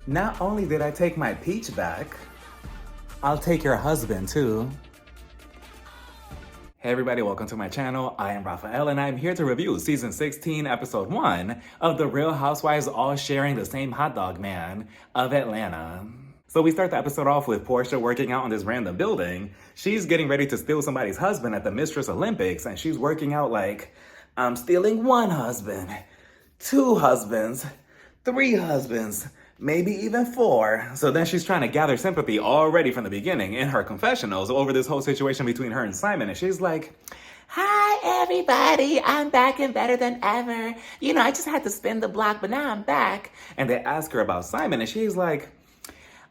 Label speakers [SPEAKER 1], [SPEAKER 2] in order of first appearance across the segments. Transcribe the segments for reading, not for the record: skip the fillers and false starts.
[SPEAKER 1] Not only did I take my peach back, I'll take your husband too. Hey everybody, welcome to my channel. I am Raphael and I'm here to review season 16, episode 1 of The Real Housewives all sharing the same hot dog man of Atlanta. So we start the episode off with Porsha working out in this random building. She's getting ready to steal somebody's husband at the Mistress Olympics, and she's working out like, I'm stealing 1 husband, 2 husbands, 3 husbands, maybe even 4. So then she's trying to gather sympathy already from the beginning in her confessionals over this whole situation between her and Simon. And she's like, hi, everybody. I'm back and better than ever. You know, I just had to spin the block, but now I'm back. And they ask her about Simon, and she's like,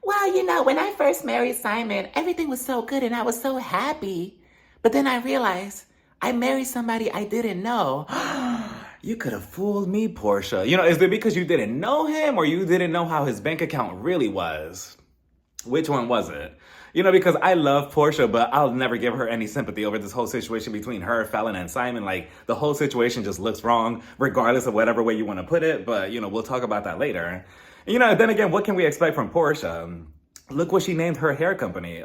[SPEAKER 1] well, you know, when I first married Simon, everything was so good and I was so happy. But then I realized I married somebody I didn't know. You could have fooled me, Porsha. You know, is it because you didn't know him or you didn't know how his bank account really was? Which one was it? You know, because I love Porsha, but I'll never give her any sympathy over this whole situation between her, Fallon, and Simon. Like, the whole situation just looks wrong, regardless of whatever way you want to put it. But, you know, we'll talk about that later. You know, then again, what can we expect from Porsha? Look what she named her hair company.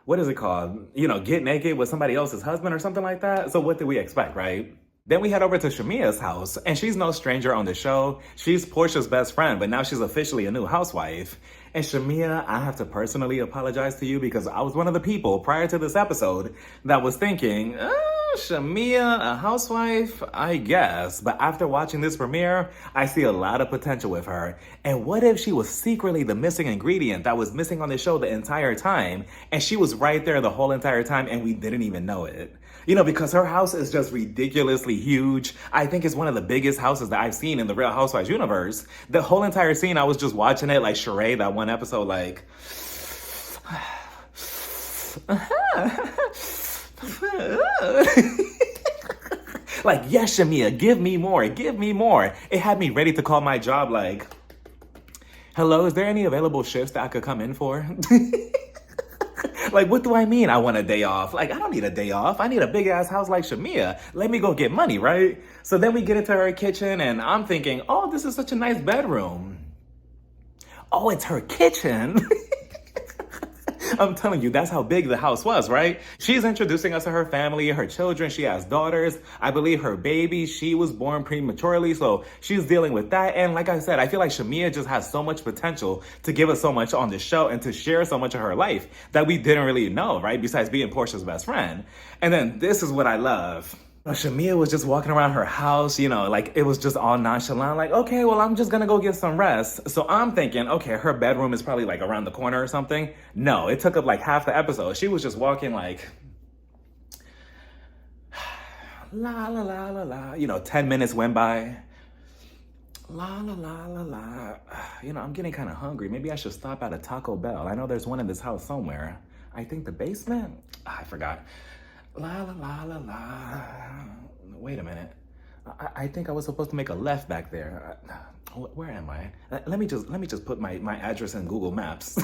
[SPEAKER 1] What is it called? You know, Get Naked with Somebody Else's Husband or something like that. So what did we expect, right? Then we head over to Shamia's house, and she's no stranger on the show. She's Porsha's best friend, but now she's officially a new housewife. And Shamia, I have to personally apologize to you because I was one of the people prior to this episode that was thinking, Shamia, a housewife, I guess. But after watching this premiere, I see a lot of potential with her. And what if she was secretly the missing ingredient that was missing on the show the entire time, and she was right there the whole entire time and we didn't even know it? You know, because her house is just ridiculously huge. I think it's one of the biggest houses that I've seen in the Real Housewives universe. The whole entire scene, I was just watching it like Sheree, that one episode, like... like, yes, Shamia, give me more, give me more. It had me ready to call my job like, hello, is there any available shifts that I could come in for? Like, what do I mean I want a day off? Like, I don't need a day off. I need a big ass house like Shamia. Let me go get money, right? So then we get into her kitchen and I'm thinking, oh, this is such a nice bedroom. Oh, it's her kitchen. I'm telling you, that's how big the house was, right? She's introducing us to her family, her children. She has daughters. I believe her baby, she was born prematurely, so she's dealing with that. And like I said, I feel like Shamia just has so much potential to give us so much on this show and to share so much of her life that we didn't really know, right? Besides being Porsha's best friend. And then this is what I love. Shamia was just walking around her house, you know, like it was just all nonchalant, like, okay, well, I'm just gonna go get some rest. So I'm thinking, okay, her bedroom is probably like around the corner or something. No, it took up like half the episode. She was just walking like, la, la, la, la, la. You know, 10 minutes went by. La, la, la, la, la. You know, I'm getting kind of hungry. Maybe I should stop at a Taco Bell. I know there's one in this house somewhere. I think the basement? I forgot. La, la, la, la, la. Wait a minute. I think I was supposed to make a left back there. Where am I? Let me just put my address in Google Maps.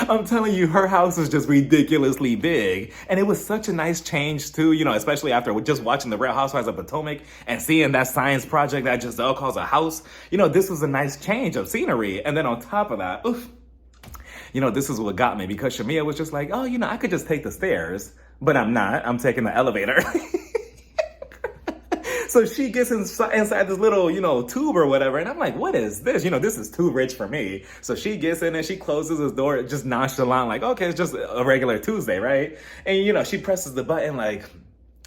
[SPEAKER 1] I'm telling you, her house is just ridiculously big. And it was such a nice change too, you know, especially after just watching The Real Housewives of Potomac and seeing that science project that Giselle calls a house. You know, this was a nice change of scenery. And then on top of that, oof. You know, this is what got me because Shamia was just like, oh, you know, I could just take the stairs, but I'm not. I'm taking the elevator. So she gets inside this little, you know, tube or whatever. And I'm like, what is this? You know, this is too rich for me. So she gets in and she closes his door just nonchalant, like, okay, it's just a regular Tuesday, right? And, you know, she presses the button like,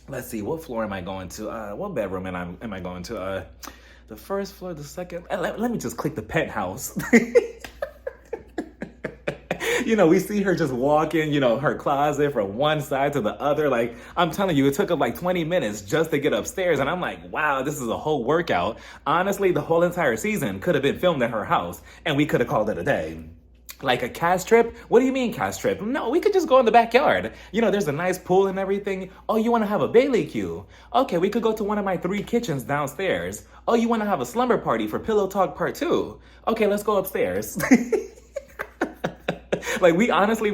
[SPEAKER 1] let's see, what floor am I going to? What bedroom am I going to? The first floor, the second? Let me just click the penthouse. You know, we see her just walking, you know, her closet from one side to the other. Like, I'm telling you, it took up like 20 minutes just to get upstairs. And I'm like, wow, this is a whole workout. Honestly, the whole entire season could have been filmed at her house and we could have called it a day. Like a cast trip? What do you mean cast trip? No, we could just go in the backyard. You know, there's a nice pool and everything. Oh, you want to have a Bailey queue? Okay, we could go to one of my 3 kitchens downstairs. Oh, you want to have a slumber party for Pillow Talk Part 2? Okay, let's go upstairs. Like, we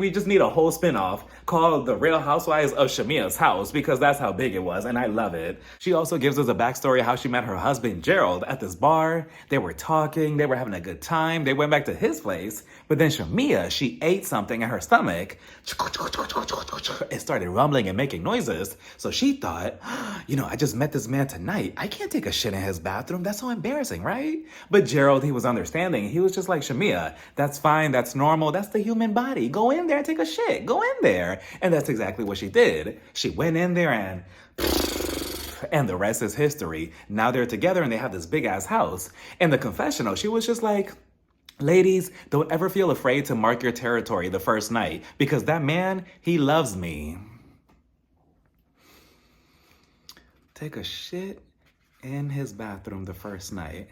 [SPEAKER 1] just need a whole spinoff called The Real Housewives of Shamia's House because that's how big it was, and I love it. She also gives us a backstory how she met her husband, Gerald, at this bar. They were talking, they were having a good time. They went back to his place, but then Shamia, she ate something in her stomach. It started rumbling and making noises. So she thought, I just met this man tonight. I can't take a shit in his bathroom. That's so embarrassing, right? But Gerald, he was understanding. He was just like, Shamia, that's fine. That's normal. That's the human body. Go in there and take a shit. Go in there. And that's exactly what she did. She went in there and the rest is history. Now they're together and they have this big ass house. In the confessional, she was just like, ladies, don't ever feel afraid to mark your territory the first night because that man, he loves me. Take a shit in his bathroom the first night.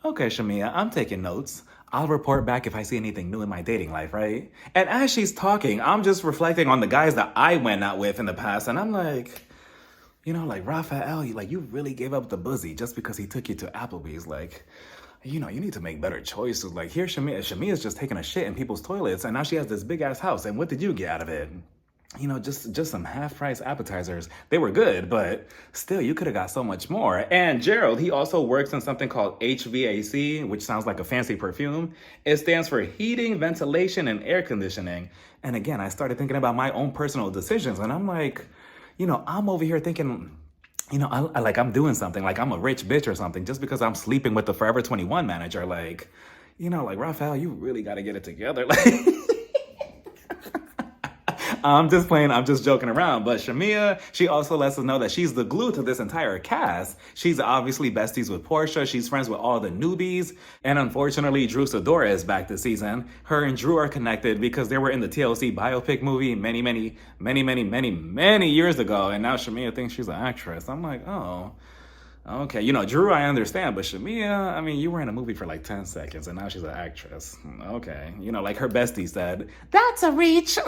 [SPEAKER 1] Okay, Shamia, I'm taking notes. I'll report back if I see anything new in my dating life, right? And as she's talking, I'm just reflecting on the guys that I went out with in the past, and I'm like, like Raphael, you really gave up the buzzy just because he took you to Applebee's. Like, you need to make better choices. Like, here, Shamia's just taking a shit in people's toilets, and now she has this big ass house. And what did you get out of it? Just some half-price appetizers. They were good, but still, you could have got so much more. And Gerald, he also works in something called HVAC, which sounds like a fancy perfume. It stands for heating, ventilation, and air conditioning. And again, I started thinking about my own personal decisions, and I'm like, I'm over here thinking, I'm doing something, like I'm a rich bitch or something, just because I'm sleeping with the Forever 21 manager. Like, like, Raphael, you really got to get it together. Like, I'm just playing, I'm just joking around. But Shamia, she also lets us know that she's the glue to this entire cast. She's obviously besties with Porsha. She's friends with all the newbies. And unfortunately, Drew Sidora is back this season. Her and Drew are connected because they were in the TLC biopic movie many years ago. And now Shamia thinks she's an actress. I'm like, oh, okay. Drew, I understand. But Shamia, you were in a movie for like 10 seconds and now she's an actress. Okay. Like her bestie said, that's a reach.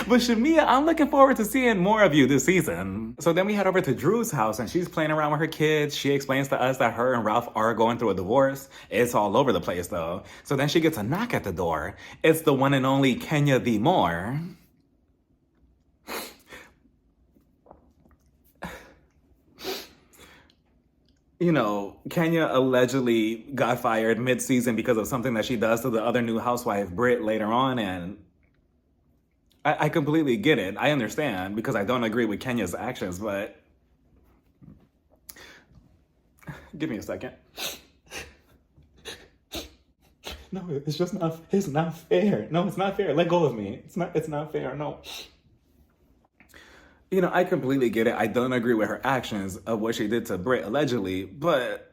[SPEAKER 1] But Shamia, I'm looking forward to seeing more of you this season. So then we head over to Drew's house and she's playing around with her kids. She explains to us that her and Ralph are going through a divorce. It's all over the place though. So then she gets a knock at the door. It's the one and only Kenya the Moore. Kenya allegedly got fired mid-season because of something that she does to the other new housewife, Britt, later on, and I completely get it. I understand because I don't agree with Kenya's actions, but give me a second. No, it's just not, it's not fair. No, it's not fair. Let go of me. It's not fair. No. I completely get it. I don't agree with her actions of what she did to Britt allegedly, but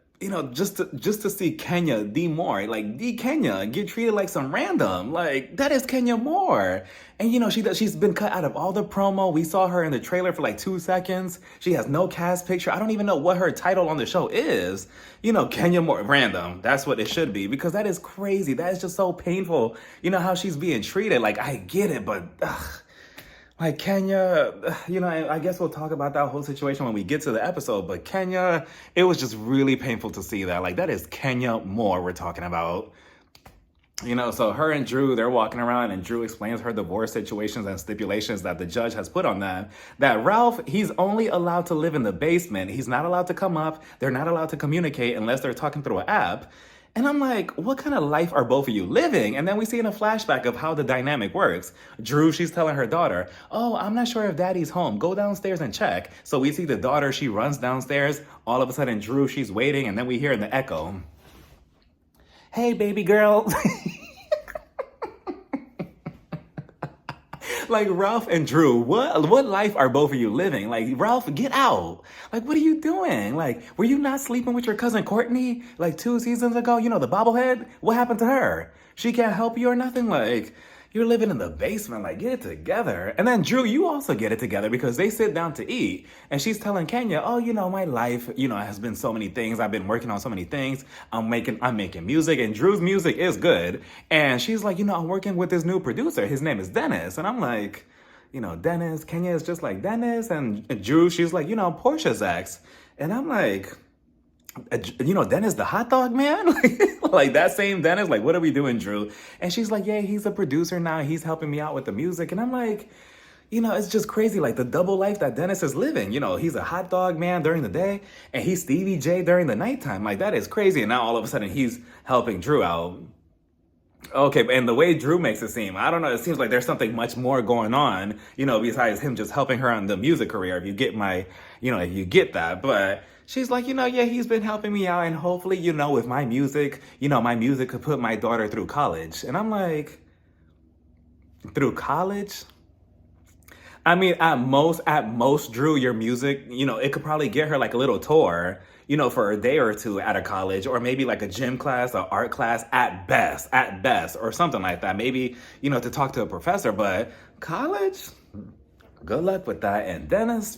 [SPEAKER 1] just to see Kenya the Moore, like the Kenya get treated like some random, like that is Kenya Moore. And she's been cut out of all the promo. We saw her in the trailer for like 2 seconds. She has no cast picture. I don't even know what her title on the show is. Kenya Moore, random. That's what it should be because that is crazy. That is just so painful. How she's being treated. Like I get it, but like Kenya, I guess we'll talk about that whole situation when we get to the episode, but Kenya, it was just really painful to see that. Like, that is Kenya Moore we're talking about. So her and Drew, they're walking around and Drew explains her divorce situations and stipulations that the judge has put on them. That Ralph, he's only allowed to live in the basement. He's not allowed to come up. They're not allowed to communicate unless they're talking through an app. And I'm like, what kind of life are both of you living? And then we see in a flashback of how the dynamic works. Drew, she's telling her daughter, oh, I'm not sure if daddy's home. Go downstairs and check. So we see the daughter, she runs downstairs. All of a sudden, Drew, she's waiting. And then we hear in the echo, hey, baby girl. Like, Ralph and Drew, what life are both of you living? Like, Ralph, get out. Like, what are you doing? Like, were you not sleeping with your cousin Courtney like 2 seasons ago? The bobblehead? What happened to her? She can't help you or nothing? Like, you're living in the basement. Like, get it together. And then, Drew, you also get it together because they sit down to eat. And she's telling Kenya, oh, my life, has been so many things. I've been working on so many things. I'm making music. And Drew's music is good. And she's like, I'm working with this new producer. His name is Dennis. And I'm like, Dennis, Kenya is just like Dennis. And Drew, she's like, Portia's ex. And I'm like, Dennis the hot dog man? Like that same Dennis? Like, what are we doing, Drew? And she's like, yeah, he's a producer now. He's helping me out with the music. And I'm like, it's just crazy, like the double life that Dennis is living. He's a hot dog man during the day, and he's Stevie J during the nighttime. Like, that is crazy. And now all of a sudden he's helping Drew out. Okay, and the way Drew makes it seem, I don't know, it seems like there's something much more going on, besides him just helping her on the music career, if you get if you get that. But she's like, yeah, he's been helping me out, and hopefully, with my music, my music could put my daughter through college. And I'm like, through college? I mean, at most, Drew, your music, it could probably get her like a little tour, for a day or two at a college, or maybe like a gym class or art class at best, or something like that. Maybe, to talk to a professor, but college? Good luck with that. And Dennis,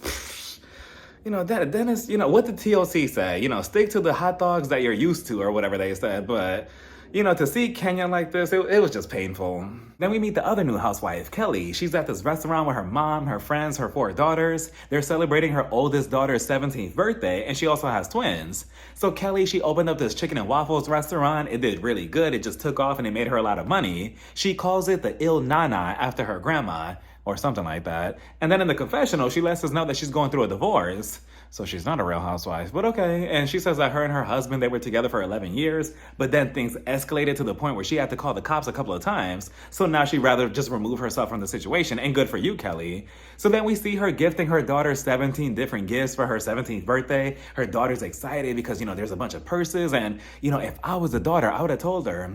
[SPEAKER 1] Dennis, what did TLC say? Stick to the hot dogs that you're used to, or whatever they said. But, to see Kenya like this, it was just painful. Then we meet the other new housewife, Kelly. She's at this restaurant with her mom, her friends, her 4 daughters. They're celebrating her oldest daughter's 17th birthday, and she also has twins. So Kelly, she opened up this chicken and waffles restaurant. It did really good. It just took off, and it made her a lot of money. She calls it the Il Nana after her grandma, or something like that. And then in the confessional, she lets us know that she's going through a divorce. So she's not a real housewife, but okay. And she says that her and her husband, they were together for 11 years, but then things escalated to the point where she had to call the cops a couple of times. So now she'd rather just remove herself from the situation, and good for you, Kelly. So then we see her gifting her daughter 17 different gifts for her 17th birthday. Her daughter's excited because, there's a bunch of purses. And, if I was a daughter, I would have told her,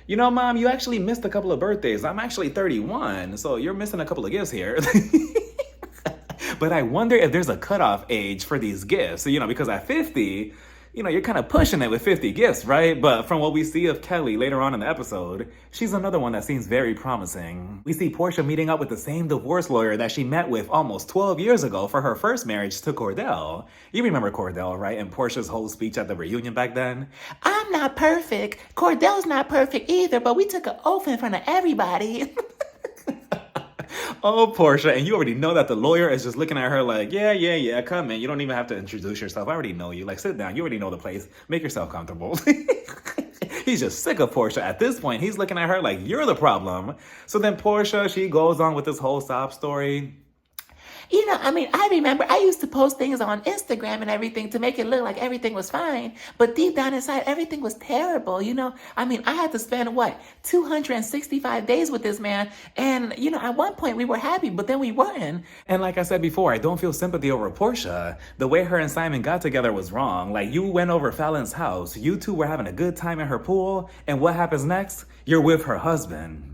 [SPEAKER 1] Mom, you actually missed a couple of birthdays. I'm actually 31, so you're missing a couple of gifts here. But I wonder if there's a cutoff age for these gifts. Because at 50, you're kind of pushing it with 50 gifts, right? But from what we see of Kelly later on in the episode, she's another one that seems very promising. We see Porsha meeting up with the same divorce lawyer that she met with almost 12 years ago for her first marriage to Cordell. You remember Cordell, right? And Portia's whole speech at the reunion back then. I'm not perfect. Cordell's not perfect either, but we took an oath in front of everybody. Oh, Porsha, and you already know that the lawyer is just looking at her like, yeah, come in. You don't even have to introduce yourself. I already know you. Like, sit down. You already know the place. Make yourself comfortable. He's just sick of Porsha. At this point, he's looking at her like, you're the problem. So then Porsha, she goes on with this whole sob story. I remember I used to post things on Instagram and everything to make it look like everything was fine. But deep down inside, everything was terrible. I had to spend, 265 days with this man. And, at one point we were happy, but then we weren't. And like I said before, I don't feel sympathy over Porsha. The way her and Simon got together was wrong. Like, you went over Fallon's house. You two were having a good time in her pool. And what happens next? You're with her husband.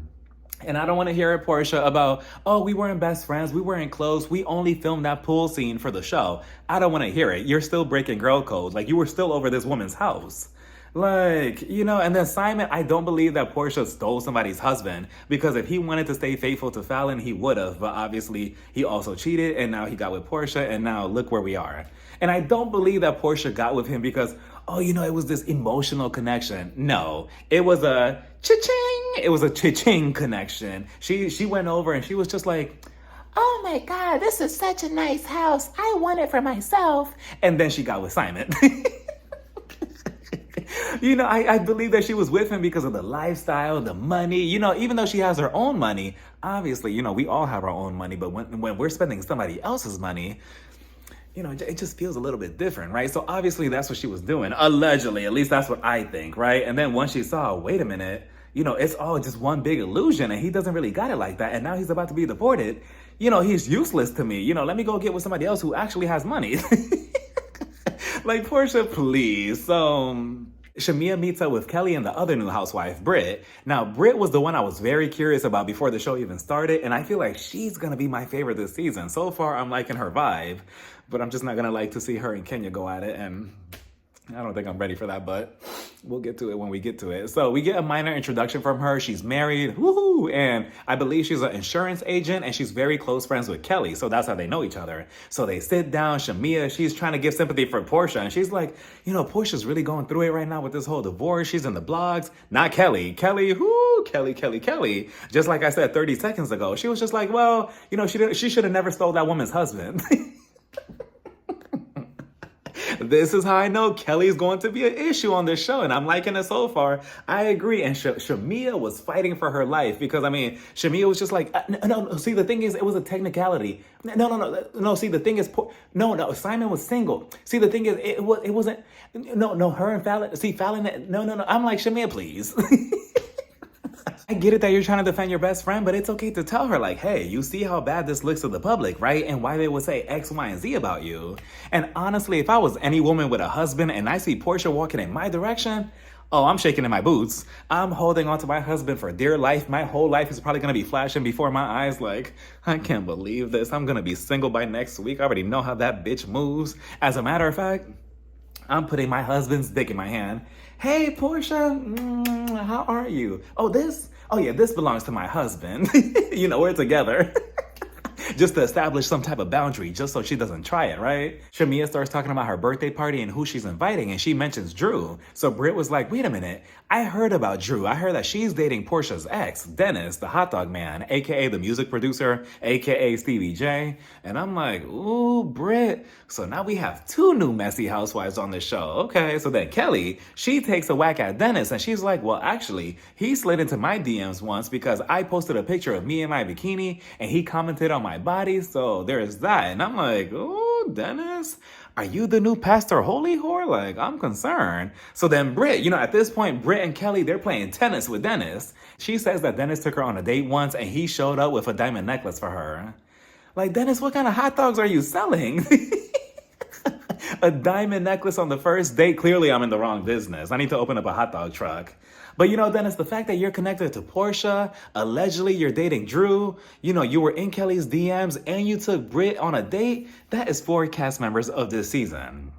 [SPEAKER 1] And I don't want to hear it, Porsha, about, we weren't best friends, we weren't close, we only filmed that pool scene for the show. I don't want to hear it. You're still breaking girl code. Like, you were still over this woman's house. Like, and then Simon, I don't believe that Porsha stole somebody's husband, because if he wanted to stay faithful to Fallon, he would have. But obviously, he also cheated, and now he got with Porsha, and now look where we are. And I don't believe that Porsha got with him because, it was this emotional connection. No, it was a cha-ching. It was a cha-ching connection. She went over and she was just like, oh my God, this is such a nice house. I want it for myself. And then she got with Simon. I believe that she was with him because of the lifestyle, the money, even though she has her own money. Obviously, we all have our own money, but when we're spending somebody else's money, it just feels a little bit different, right? So obviously that's what she was doing, allegedly. At least that's what I think, right? And then once she saw, wait a minute, it's all just one big illusion, and he doesn't really got it like that, and now he's about to be deported. He's useless to me. Let me go get with somebody else who actually has money. Like, Porsha, please. So Shamia meets up with Kelly and the other new housewife, Britt. Now, Britt was the one I was very curious about before the show even started, and I feel like she's going to be my favorite this season. So far, I'm liking her vibe, but I'm just not going to like to see her and Kenya go at it, and I don't think I'm ready for that, but we'll get to it when we get to it. So we get a minor introduction from her. She's married, woohoo, and I believe she's an insurance agent, and she's very close friends with Kelly, so that's how they know each other. So they sit down. Shamia, she's trying to give sympathy for Porsha, and she's like, Portia's really going through it right now with this whole divorce. She's in the blogs. Not Kelly. Kelly, Kelly. Just like I said 30 seconds ago, she was just like, well, she should have never stole that woman's husband. This is how I know Kelly's going to be an issue on this show, and I'm liking it so far. I agree. And Shamia was fighting for her life because, I mean, Shamia was just like, no, see, the thing is, it was a technicality. No, see, the thing is, no, Simon was single. See, the thing is, it wasn't, no, her and Fallon, see, Fallon, no. I'm like, Shamia, please. I get it that you're trying to defend your best friend, but it's okay to tell her, like, hey, you see how bad this looks to the public, right? And why they would say X, Y, and Z about you. And honestly, if I was any woman with a husband and I see Porsha walking in my direction, oh, I'm shaking in my boots. I'm holding on to my husband for dear life. My whole life is probably going to be flashing before my eyes like, I can't believe this. I'm going to be single by next week. I already know how that bitch moves. As a matter of fact, I'm putting my husband's dick in my hand. Hey, Porsha, how are you? Oh yeah, this belongs to my husband. You know, we're together. Just to establish some type of boundary, just so she doesn't try it, right? Shamia starts talking about her birthday party and who she's inviting, and she mentions Drew. So Britt was like, wait a minute, I heard about Drew. I heard that she's dating Porsha's ex, Dennis, the hot dog man, aka the music producer, aka Stevie J. And I'm like, ooh, Britt. So now we have two new messy housewives on this show. Okay, so then Kelly, she takes a whack at Dennis, and she's like, well, actually, he slid into my DMs once because I posted a picture of me in my bikini, and he commented on my body, so there's that. And I'm like, oh, Dennis, are you the new Pastor Holy whore? Like, I'm concerned. So then Britt, you know, at this point, Britt and Kelly, they're playing tennis with Dennis. She says that Dennis took her on a date once and he showed up with a diamond necklace for her. Like, Dennis, what kind of hot dogs are you selling? A diamond necklace on the first date? Clearly, I'm in the wrong business. I need to open up a hot dog truck. But you know, Dennis, the fact that you're connected to Porsha, allegedly you're dating Drew, you know, you were in Kelly's DMs and you took Britt on a date, that is 4 cast members of this season.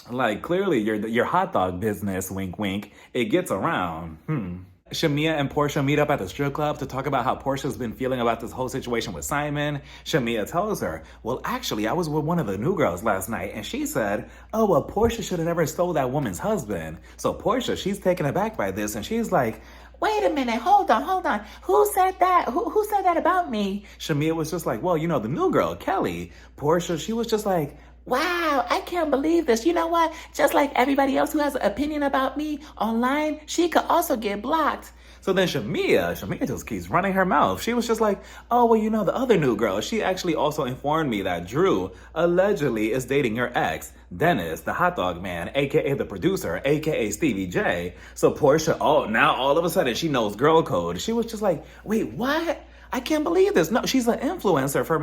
[SPEAKER 1] Like, clearly your hot dog business, wink, wink, it gets around. Shamia and Porsha meet up at the strip club to talk about how Porsha's been feeling about this whole situation with Simon. Shamia tells her, well, actually, I was with one of the new girls last night, and she said, oh, well, Porsha should have never stole that woman's husband. So Porsha, she's taken aback by this, and she's like, wait a minute, hold on. Who said that? Who said that about me? Shamia was just like, well, you know, the new girl, Kelly. Porsha, she was just like, wow, I can't believe this. You know what? Just like everybody else who has an opinion about me online, she could also get blocked. So then Shamia just keeps running her mouth. She was just like, oh, well, you know, the other new girl, she actually also informed me that Drew allegedly is dating your ex, Dennis, the hot dog man, aka the producer, aka Stevie J. So Porsha, oh, now all of a sudden she knows girl code. She was just like, wait, what? I can't believe this. No, she's an influencer for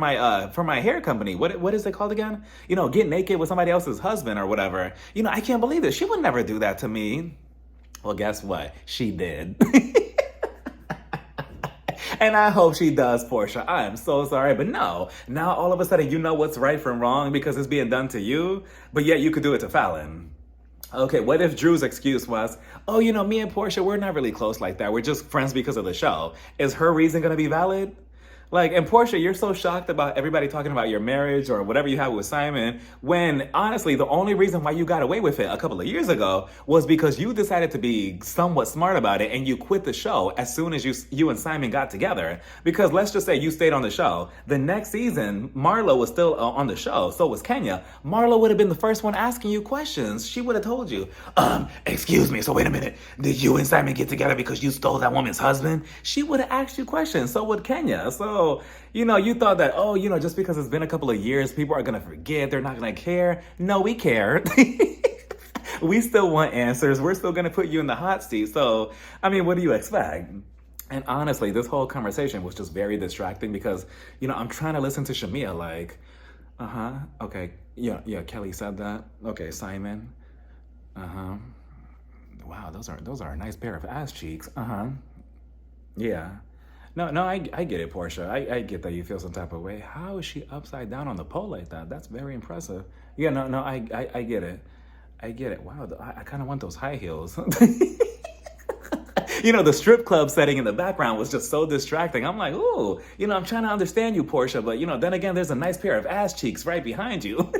[SPEAKER 1] my hair company. What is it called again? You know, get naked with somebody else's husband or whatever. You know, I can't believe this. She would never do that to me. Well, guess what? She did. And I hope she does, Porsha. I am so sorry, but no. Now all of a sudden you know what's right from wrong because it's being done to you, but yet you could do it to Fallon. Okay, what if Drew's excuse was, oh, you know, me and Porsha, we're not really close like that. We're just friends because of the show. Is her reason going to be valid? Like, and Porsha, you're so shocked about everybody talking about your marriage or whatever you have with Simon, when honestly, the only reason why you got away with it a couple of years ago was because you decided to be somewhat smart about it and you quit the show as soon as you and Simon got together. Because let's just say you stayed on the show. The next season, Marlo was still on the show. So was Kenya. Marlo would have been the first one asking you questions. She would have told you, excuse me, so wait a minute. Did you and Simon get together because you stole that woman's husband? She would have asked you questions. So would Kenya. So, you know, you thought that, oh, you know, just because it's been a couple of years, people are going to forget. They're not going to care. No, we care. We still want answers. We're still going to put you in the hot seat. So, I mean, what do you expect? And honestly, this whole conversation was just very distracting because, you know, I'm trying to listen to Shamia like, okay, yeah, Kelly said that. Okay, Simon. Wow, those are a nice pair of ass cheeks. Yeah. No, I get it, Porsha. I get that you feel some type of way. How is she upside down on the pole like that? That's very impressive. Yeah, no, I get it. I get it. Wow, I kind of want those high heels. You know, the strip club setting in the background was just so distracting. I'm like, ooh, you know, I'm trying to understand you, Porsha, but, you know, then again, there's a nice pair of ass cheeks right behind you.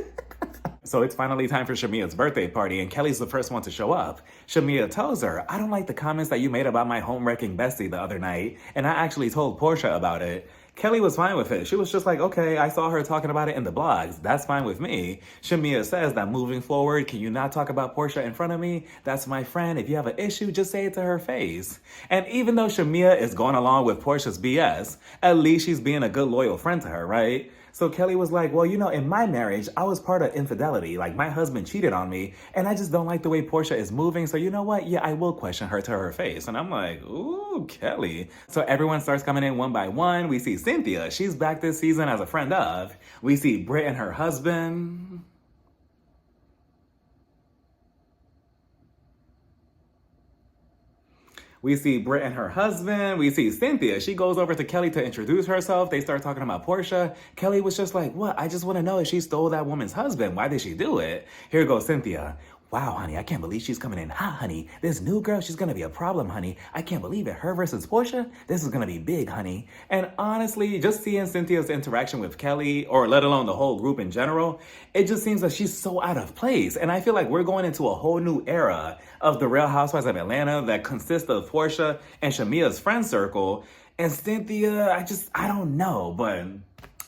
[SPEAKER 1] So it's finally time for Shamia's birthday party, and Kelly's the first one to show up. Shamia tells her, I don't like the comments that you made about my home-wrecking bestie the other night, and I actually told Porsha about it. Kelly was fine with it. She was just like, okay, I saw her talking about it in the blogs. That's fine with me. Shamia says that moving forward, can you not talk about Porsha in front of me? That's my friend. If you have an issue, just say it to her face. And even though Shamia is going along with Porsha's BS, at least she's being a good, loyal friend to her, right? So Kelly was like, well, in my marriage, I was part of infidelity. Like, my husband cheated on me, and I just don't like the way Porsha is moving. So you know what? Yeah, I will question her to her face. And I'm like, ooh, Kelly. So everyone starts coming in one by one. We see Cynthia. She's back this season as a friend of. We see Britt and her husband. We see Britt and her husband. We see Cynthia. She goes over to Kelly to introduce herself. They start talking about Porsha. Kelly was just like, what? I just want to know if she stole that woman's husband. Why did she do it? Here goes Cynthia. Wow, honey, I can't believe she's coming in hot, honey. This new girl, she's gonna be a problem, honey. I can't believe it. Her versus Porsha? This is gonna be big, honey. And honestly, just seeing Cynthia's interaction with Kelly, or let alone the whole group in general, it just seems that she's so out of place. And I feel like we're going into a whole new era of the Real Housewives of Atlanta that consists of Porsha and Shamia's friend circle. And Cynthia, I don't know, but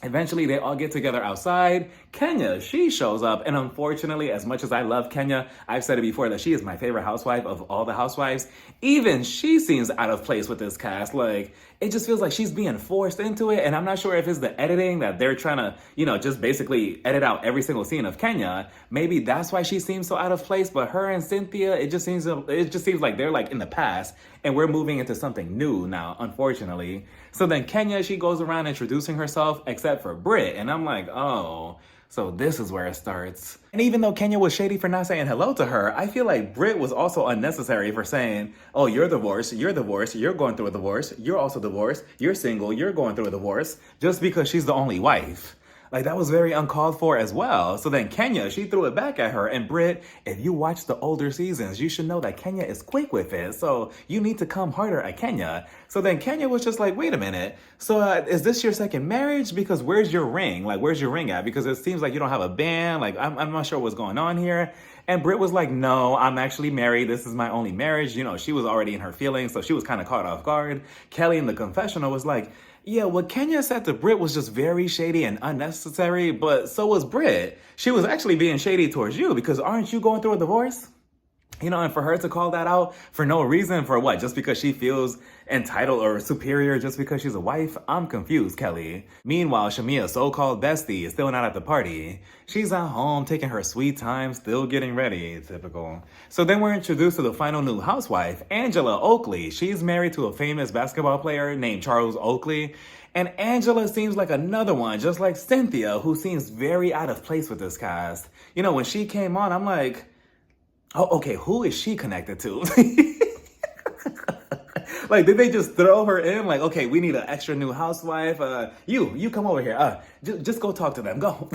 [SPEAKER 1] eventually, they all get together outside. Kenya, she shows up. And unfortunately, as much as I love Kenya, I've said it before that she is my favorite housewife of all the housewives. Even she seems out of place with this cast. Like, it just feels like she's being forced into it. And I'm not sure if it's the editing that they're trying to, just basically edit out every single scene of Kenya. Maybe that's why she seems so out of place. But her and Cynthia, it just seems like they're like in the past. And we're moving into something new now, unfortunately. So then Kenya, she goes around introducing herself, except for Britt. And I'm like, oh, so this is where it starts. And even though Kenya was shady for not saying hello to her, I feel like Britt was also unnecessary for saying, oh, you're divorced, you're going through a divorce, you're also divorced, you're single, you're going through a divorce, just because she's the only wife. Like, that was very uncalled for as well. So then Kenya, she threw it back at her. And Britt, if you watch the older seasons, you should know that Kenya is quick with it. So you need to come harder at Kenya. So then Kenya was just like, wait a minute. So is this your second marriage? Because where's your ring? Like, where's your ring at? Because it seems like you don't have a band. Like, I'm not sure what's going on here. And Britt was like, no, I'm actually married. This is my only marriage. She was already in her feelings. So she was kind of caught off guard. Kelly in the confessional was like, yeah, what Kenya said to Britt was just very shady and unnecessary, but so was Britt. She was actually being shady towards you because aren't you going through a divorce? And for her to call that out for no reason, for what? Just because she feels entitled or superior just because she's a wife? I'm confused, Kelly. Meanwhile, Shamia's so-called bestie is still not at the party. She's at home taking her sweet time, still getting ready. Typical. So then we're introduced to the final new housewife, Angela Oakley. She's married to a famous basketball player named Charles Oakley. And Angela seems like another one, just like Cynthia, who seems very out of place with this cast. When she came on, I'm like, oh, okay, who is she connected to? Like, did they just throw her in? Like, okay, we need an extra new housewife. You come over here. Just go talk to them. Go.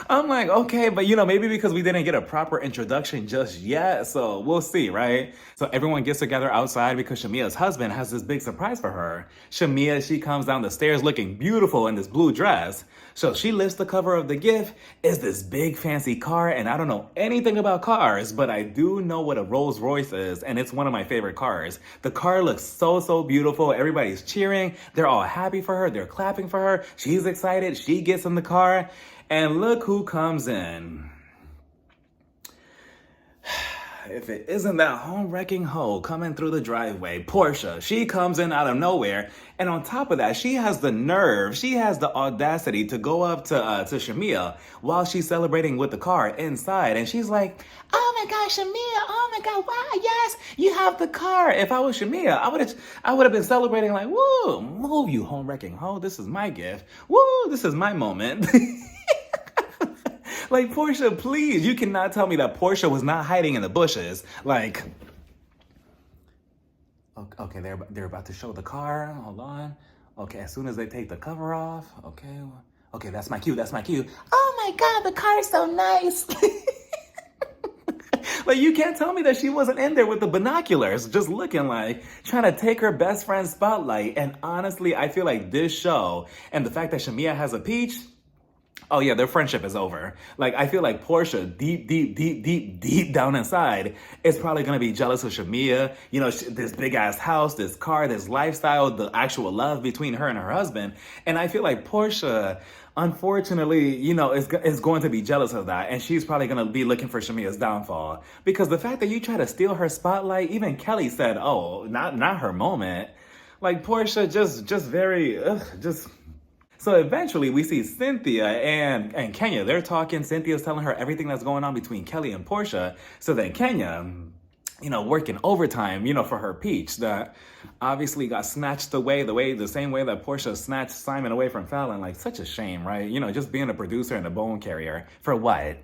[SPEAKER 1] I'm like, okay, but maybe because we didn't get a proper introduction just yet, so we'll see, right? So everyone gets together outside because Shamia's husband has this big surprise for her. Shamia, she comes down the stairs looking beautiful in this blue dress. So she lifts the cover of the gift. It's this big fancy car, and I don't know anything about cars, but I do know what a Rolls Royce is, and it's one of my favorite cars. The car looks so beautiful. Everybody's cheering. They're all happy for her. They're clapping for her. She's excited. She gets in the car. And look who comes in. If it isn't that home-wrecking hoe coming through the driveway, Porsha, she comes in out of nowhere. And on top of that, she has the nerve, she has the audacity to go up to Shamia while she's celebrating with the car inside. And she's like, oh my God, Shamia, oh my God, wow, yes, you have the car. If I was Shamia, I would have been celebrating like, woo, move you home-wrecking hoe. This is my gift. Woo, this is my moment. Like, Porsha, please, you cannot tell me that Porsha was not hiding in the bushes. Like, okay, they're about to show the car. Hold on. Okay, as soon as they take the cover off. Okay, that's my cue. Oh my God, the car is so nice. Like, you can't tell me that she wasn't in there with the binoculars, just looking like, trying to take her best friend's spotlight. And honestly, I feel like this show and the fact that Shamia has a peach, Oh yeah, their friendship is over. Like I feel like Porsha, deep down inside, is probably gonna be jealous of Shamia. You know, this big ass house, this car, this lifestyle, the actual love between her and her husband. And I feel like Porsha, unfortunately, you know, is going to be jealous of that, and she's probably gonna be looking for Shamia's downfall because the fact that you try to steal her spotlight, even Kelly said, "Oh, not her moment." Like Porsha, just very, just. So eventually we see Cynthia and Kenya. They're talking. Cynthia's telling her everything that's going on between Kelly and Porsha. So then Kenya, you know, working overtime, you know, for her peach that obviously got snatched away the same way that Porsha snatched Simon away from Fallon. Like such a shame, right? You know, just being a producer and a bone carrier. For what?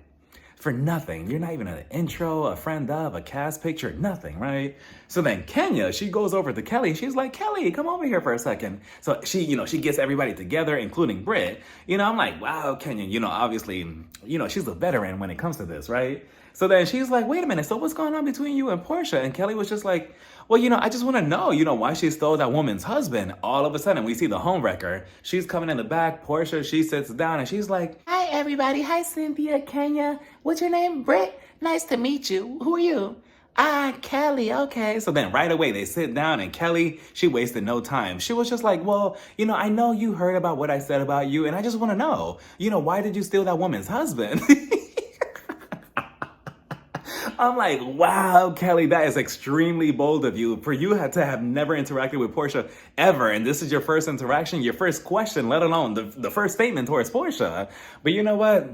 [SPEAKER 1] For nothing. You're not even an intro, a friend of, a cast picture, nothing, right? So then Kenya, she goes over to Kelly. She's like, Kelly, come over here for a second. So she, you know, she gets everybody together, including Britt. You know, I'm like, wow, Kenya, you know, obviously, you know, she's a veteran when it comes to this, right? So then she's like, wait a minute, so what's going on between you and Porsha? And Kelly was just like, well, you know, I just want to know, you know, why she stole that woman's husband. All of a sudden, we see the homewrecker. She's coming in the back. Porsha, she sits down and she's like, hi, everybody. Hi, Cynthia, Kenya. What's your name? Britt? Nice to meet you. Who are you? Ah, Kelly, okay. So then right away they sit down and Kelly, she wasted no time. She was just like, well, you know, I know you heard about what I said about you and I just want to know, you know, why did you steal that woman's husband? I'm like, wow, Kelly, that is extremely bold of you. For you to have never interacted with Porsha ever, and this is your first interaction, your first question, let alone the first statement towards Porsha. But you know what?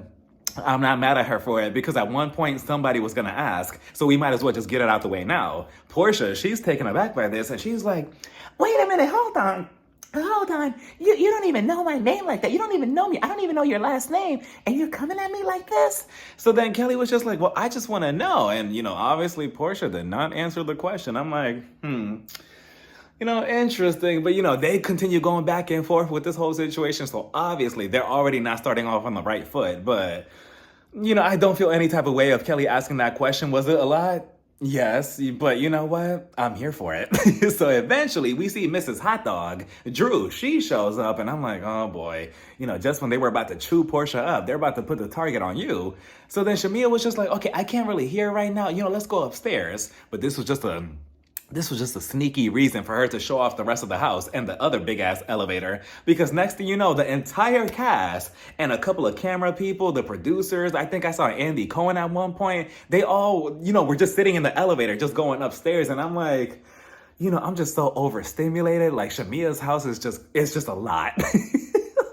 [SPEAKER 1] I'm not mad at her for it because at one point somebody was gonna ask, so we might as well just get it out the way now. Porsha, she's taken aback by this and she's like, wait a minute, hold on. Hold on. You don't even know my name like that. You don't even know me. I don't even know your last name. And you're coming at me like this? So then Kelly was just like, well, I just want to know. And, you know, obviously Porsha did not answer the question. I'm like, you know, interesting. But, you know, they continue going back and forth with this whole situation. So obviously they're already not starting off on the right foot. But, you know, I don't feel any type of way of Kelly asking that question. Was it a lot? Yes, but you know what? I'm here for it. So eventually we see Mrs. Hot Dog, Drew, she shows up and I'm like, oh boy, you know, just when they were about to chew Porsha up, they're about to put the target on you. So then Shamia was just like, okay, I can't really hear right now. You know, let's go upstairs. But this was just a sneaky reason for her to show off the rest of the house and the other big ass elevator. Because next thing you know, the entire cast and a couple of camera people, the producers, I think I saw Andy Cohen at one point, they all, you know, were just sitting in the elevator, just going upstairs. And I'm like, you know, I'm just so overstimulated. Like Shamia's house is it's just a lot.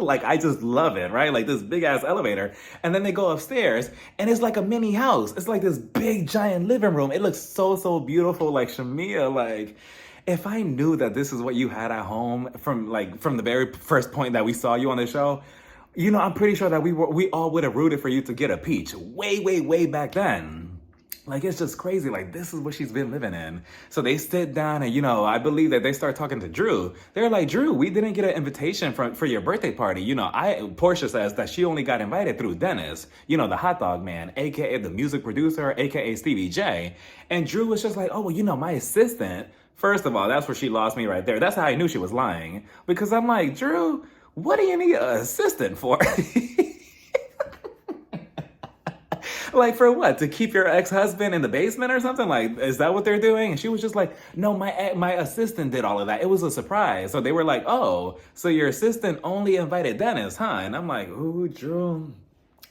[SPEAKER 1] Like, I just love it, right? Like this big ass elevator. And then they go upstairs and it's like a mini house. It's like this big giant living room. It looks so beautiful. Like Shamia, like if I knew that this is what you had at home from the very first point that we saw you on the show, you know, I'm pretty sure that we all would have rooted for you to get a peach way back then. Like, it's just crazy. Like, this is what she's been living in. So they sit down and, you know, I believe that they start talking to Drew. They're like, Drew, we didn't get an invitation for your birthday party. You know, Porsha says that she only got invited through Dennis, you know, the hot dog man, AKA the music producer, AKA Stevie J. And Drew was just like, oh, well, you know, my assistant. First of all, that's where she lost me right there. That's how I knew she was lying. Because I'm like, Drew, what do you need an assistant for? Like, for what? To keep your ex-husband in the basement or something? Like, is that what they're doing? And she was just like, no, my assistant did all of that. It was a surprise. So they were like, oh, so your assistant only invited Dennis, huh? And I'm like, ooh, Drew,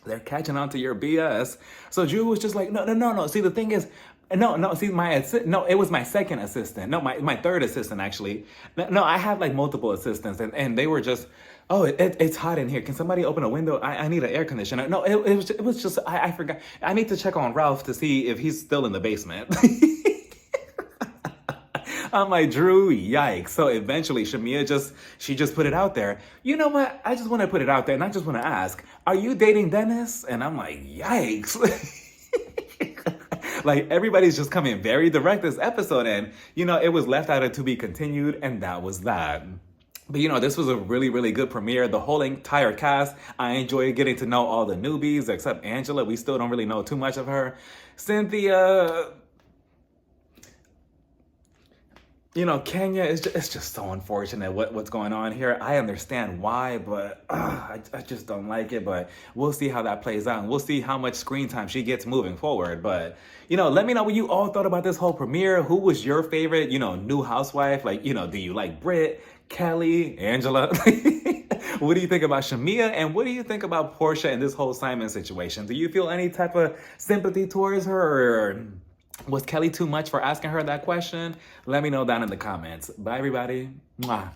[SPEAKER 1] they're catching on to your BS. So Drew was just like, no. See, the thing is, see, it was my second assistant. No, my third assistant, actually. No, I have like multiple assistants and they were just, oh, it's hot in here. Can somebody open a window? I need an air conditioner. No, it was just, I forgot. I need to check on Ralph to see if he's still in the basement. I'm like, Drew, yikes. So eventually Shamia she just put it out there. You know what? I just want to put it out there and I just want to ask, are you dating Dennis? And I'm like, yikes. Like, everybody's just coming very direct this episode, and, you know, it was left out of to be continued, and that was that. But, you know, this was a really good premiere. The whole entire cast, I enjoyed getting to know all the newbies, except Angela. We still don't really know too much of her. Cynthia, Kenya is it's just so unfortunate what's going on here. I understand why, but I just don't like it. But we'll see how that plays out, and we'll see how much screen time she gets moving forward. But let me know what you all thought about this whole premiere. Who was your favorite, new housewife? Like, do you like Britt, Kelly, Angela? What do you think about Shamia? And what do you think about Porsha and this whole Simon situation? Do you feel any type of sympathy towards her, or was Kelly too much for asking her that question? Let me know down in the comments. Bye, everybody. Mwah.